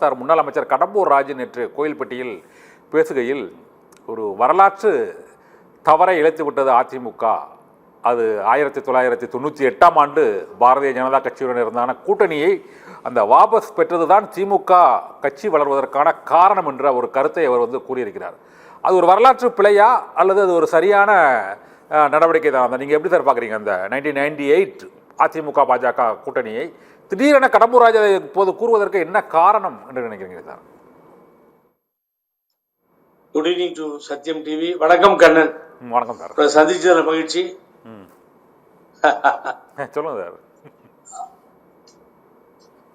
முன்னாள் அமைச்சர் கடம்பூர் ராஜு நேற்று கோயில்பட்டியில் பேசுகையில் ஒரு வரலாற்று தவறை இழைத்துவிட்டது அதிமுக. அது 1998ஆம் ஆண்டு பாரதிய ஜனதா கட்சியுடன் இருந்தான கூட்டணியை அந்த வாபஸ் பெற்றதுதான் திமுக கட்சி வளர்வதற்கான காரணம் என்ற ஒரு கருத்தை அவர் கூறியிருக்கிறார். அது ஒரு வரலாற்று பிழையா அல்லது அது ஒரு சரியான நடவடிக்கை தான்? நீங்கள் எப்படி சார் பார்க்குறீங்க அந்த 1998 அதிமுக பாஜக கூட்டணியை திடீரென கடம்பூர் ராஜா இப்போது கூறுவதற்கு என்ன காரணம் என்று நினைக்கிறீங்க sir? Good evening to Sathyam TV. வணக்கம் கண்ணன். வணக்கம் சார். சந்திச்சதுல மகிழ்ச்சி. சொல்லுங்க சார்.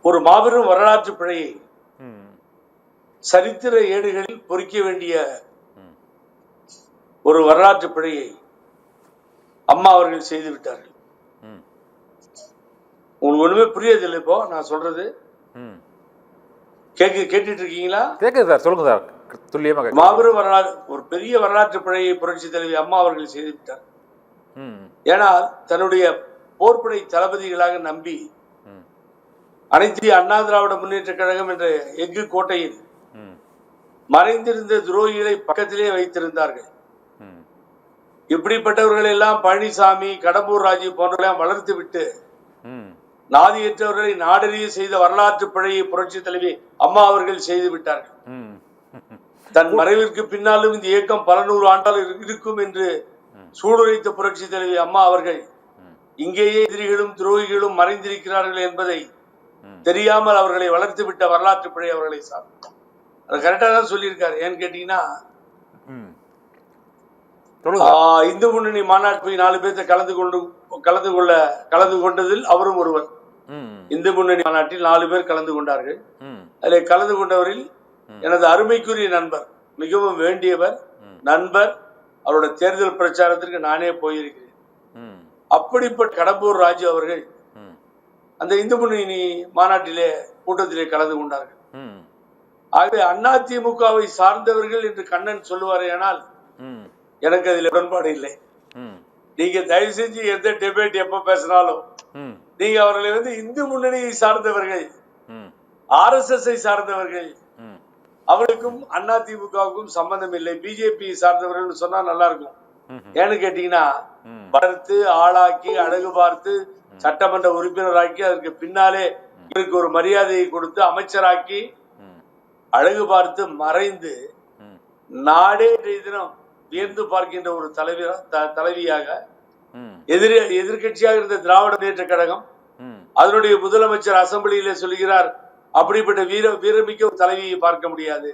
ஒரு மாபெரும் வரலாற்று பிழையை சரித்திர ஏடுகளில் பொறிக்க வேண்டிய ஒரு வரலாற்று பிழையை அம்மா அவர்கள் செய்து விட்டார்கள். உங்களுக்கு ஒண்ணுமே புரியதில்லை இப்போ நான் சொல்றது. கேட்டுட்டு இருக்கீங்களா? கேக்குது சார், சொல்லுங்க சார். துல்லியமாக. மாபெரும் வரலாறு, ஒரு பெரிய வரலாற்று பிழையை புரட்சி தலைவி அம்மா அவர்கள் செய்து விட்டார். ஏன்னா தன்னுடைய போர்ப்படை தளபதிகளாக நம்பி அனைத்து அண்ணா திராவிட முன்னேற்ற கழகம் என்ற எஃகு கோட்டையில் மறைந்திருந்த துரோகிகளை பக்கத்திலே வைத்திருந்தார்கள். இப்படிப்பட்டவர்கள் எல்லாம் பழனிசாமி, கடம்பூர் ராஜு போன்றவர்களையும் வளர்த்து விட்டு நாதியற்றவர்களை நாடறிய செய்த வரலாற்று பிழையை புரட்சி தலைவி அம்மா அவர்கள் செய்து விட்டார்கள். தன் மறைவிற்கு பின்னாலும் இந்த இயக்கம் பல நூறு ஆண்டால் இருக்கும் என்று சூடுரைத்த புரட்சி தலைவி அம்மா அவர்கள் இங்கேயே எதிரிகளும் துரோகிகளும் மறைந்திருக்கிறார்கள் என்பதை தெரியாமல் அவர்களை வளர்த்து விட்ட வரலாற்று பிழை அவர்களை சார்ந்த. அது கரெக்டா தான் சொல்லியிருக்காரு. ஏன்னு கேட்டீங்கன்னா, இந்து முன்னணி மாநாட்டு போய் 4 பேர்த்த கலந்து கொண்டதில் அவரும் ஒருவர். இந்து முன்னணி மாநாட்டில் 4 பேர் கலந்து கொண்டார்கள். அதில் கலந்து கொண்டவரில் எனது அருமைக்குரிய நண்பர், மிகவும் வேண்டியவர் நண்பர், அவரோட தேர்தல் பிரச்சாரத்திற்கு நானே போயிருக்கிறேன். அப்படிப்பட்ட கடம்பூர் ராஜு அவர்கள் அந்த இந்து முன்னணி மாநாட்டிலே கூட்டத்திலே கலந்து கொண்டார்கள். ஆகவே அதிமுகவை சார்ந்தவர்கள் என்று கண்ணன் சொல்லுவாரே, ஆனால் எனக்கு அதில் உடன்பாடு இல்லை. நீங்க தயவு செஞ்சு எந்த டிபேட் எப்ப பேசினாலும் நீங்க அவர்களை இந்து முன்னணியை சார்ந்தவர்கள், RSS சார்ந்தவர்கள், அவர்களுக்கும் அதிமுகவுக்கும் சம்பந்தம் இல்லை, பிஜேபி சார்ந்தவர்கள் சொன்னா நல்லா இருக்கும். ஏன்னு கேட்டீங்கன்னா, வளர்த்து ஆளாக்கி அழகு பார்த்து சட்டமன்ற உறுப்பினராக்கி அதற்கு பின்னாலே இவருக்கு ஒரு மரியாதையை கொடுத்து அமைச்சராக்கி அழகு பார்த்து மறைந்து நாடே தினம் வியந்து பார்க்கின்ற ஒரு தலைவியாக எதிர்கட்சியாக இருந்த திராவிட முன்னேற்ற கழகம் அதனுடைய முதலமைச்சர் அசம்பிளியிலே சொல்கிறார், அப்படிப்பட்ட வீரமிக்க ஒரு தலைவியை பார்க்க முடியாது.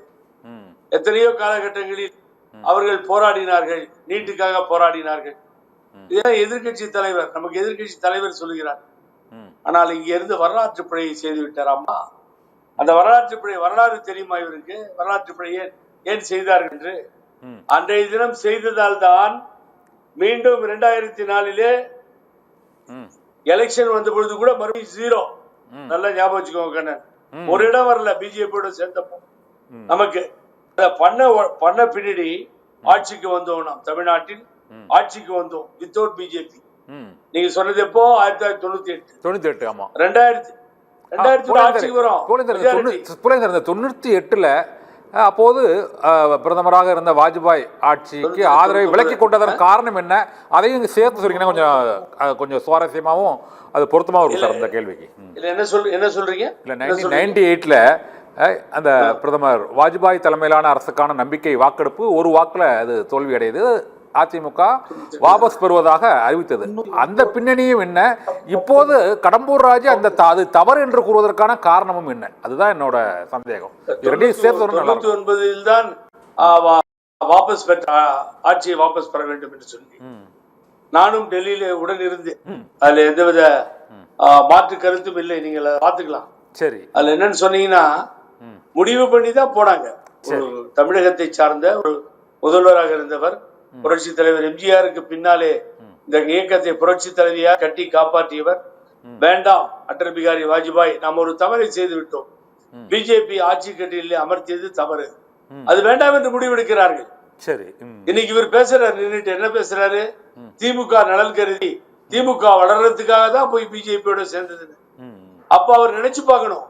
எத்தனையோ காலகட்டங்களில் அவர்கள் போராடினார்கள், நீட்டுக்காக போராடினார்கள். இதெல்லாம் எதிர்கட்சி தலைவர், நமக்கு எதிர்கட்சி தலைவர் சொல்லுகிறார். ஆனால் இங்க இருந்து வரலாற்று பிழையை செய்து விட்டார் அம்மா. அந்த வரலாற்று பிழை வரலாறு தெரியுமா இவருக்கு? வரலாற்று பிழையை ஏன் செய்தார்கள் என்று அன்றைய தினம் செய்ததால் தான் மீண்டும் 2004 எலெக்ஷன் வந்த பொழுது கூட மறுபடியும் 0. நல்லா ஞாபகம் வச்சுக்கோங்க கண்ணன். ஒரு இடம் வரல பிஜேபியோட சேர்ந்தப்போ. நமக்கு பண்ண பின்னாடி ஆட்சிக்கு வந்தோம், நாம் தமிழ்நாட்டில் ஆட்சிக்கு வந்தோம் வித்தவுட் பிஜேபி. நீங்க சொன்னது எப்போ? 1998. ஆமா, 2000 ஆட்சிக்கு வரும். 98ல அப்போது பிரதமராக இருந்த வாஜ்பாய் ஆட்சிக்கு ஆதரவை விலக்கி கொண்டதன் காரணம் என்ன? அதையும் சேர்த்து சொல்றீங்கன்னா கொஞ்சம் சுவாரஸ்யமாகவும் அது பொருத்தமாகவும் இருக்கும் சார் அந்த கேள்விக்கு. என்ன சொல்றீங்க? இல்ல 1998ல அந்த பிரதமர் வாஜ்பாய் தலைமையிலான அரசுக்கான நம்பிக்கை வாக்கெடுப்பு ஒரு வாக்குல அது தோல்வி அடையுது. அதிமுக வாபஸ் பெறுவதாக அறிவித்தது. அந்த பின்னணியும் என்ன? இப்போது கடம்பூர் ராஜு அது தவறு என்று கூறுவதற்கான காரணமும் என்ன? அதுதான் என்னோட சந்தேகம். 1999 தான் வாபஸ் பெற்ற ஆட்சியை வாபஸ் பெற வேண்டும் என்று சொல்லி நானும் டெல்லியில உடன் இருந்து அதுல எந்தவித மாற்று கருத்தும் இல்லை. நீங்க பாத்துக்கலாம். சரி, அதுல என்னன்னு சொன்னீங்கன்னா, முடிவு பண்ணி தான் போனாங்க. தமிழகத்தை சார்ந்த ஒரு முதல்வராக இருந்தவர், புரட்சி தலைவர் எம்ஜிஆருக்கு பின்னாலே இந்த இயக்கத்தை புரட்சி தலைவியா கட்டி காப்பாற்றியவர். வேண்டாம் அடல் பிகாரி வாஜ்பாய், நாம் ஒரு தவறை செய்து விட்டோம், பிஜேபி ஆட்சி கட்டிலே அமர்த்தியது தவறு, அது வேண்டாம் என்று முடிவெடுக்கிறார்கள். சரி, இன்னைக்கு இவர் பேசுறாரு, நின்றுட்டு என்ன பேசுறாரு? திமுக நலன் கருதி திமுக வளர்றதுக்காக தான் போய் பிஜேபியோட சேர்ந்தது. அப்ப அவர் நினைச்சு பார்க்கணும்,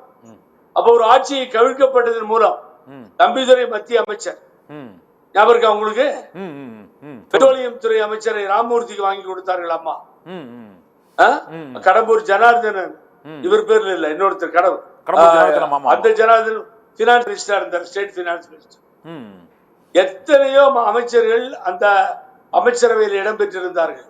அப்ப ஒரு ஆட்சியை கவிழ்க்கப்பட்டதன் மூலம் ம். தம்பிதுரை மத்திய அமைச்சர் ம். ஞாபகம் இருக்கா உங்களுக்கு? ம். ம். ம். பெட்ரோலியம் துறை அமைச்சரை ராமமூர்த்திக்கு வாங்கி கொடுத்தார்கள் அம்மா. ம். ம். கடம்பூர் ஜனார்தனன், ம். இவர் பேர்ல இல்ல, இன்னொருத்தர் கடம்பூர் ஜனார்தனம், ஆமா. அந்த ஜனார்தன் பினான்ஸ் மினிஸ்டர் இருந்தார், ஸ்டேட் பினான்ஸ் மினிஸ்டர். ம். எத்தனையோ அமைச்சர்கள் அந்த அமைச்சரவையில் இடம்பெற்றிருந்தார்கள்.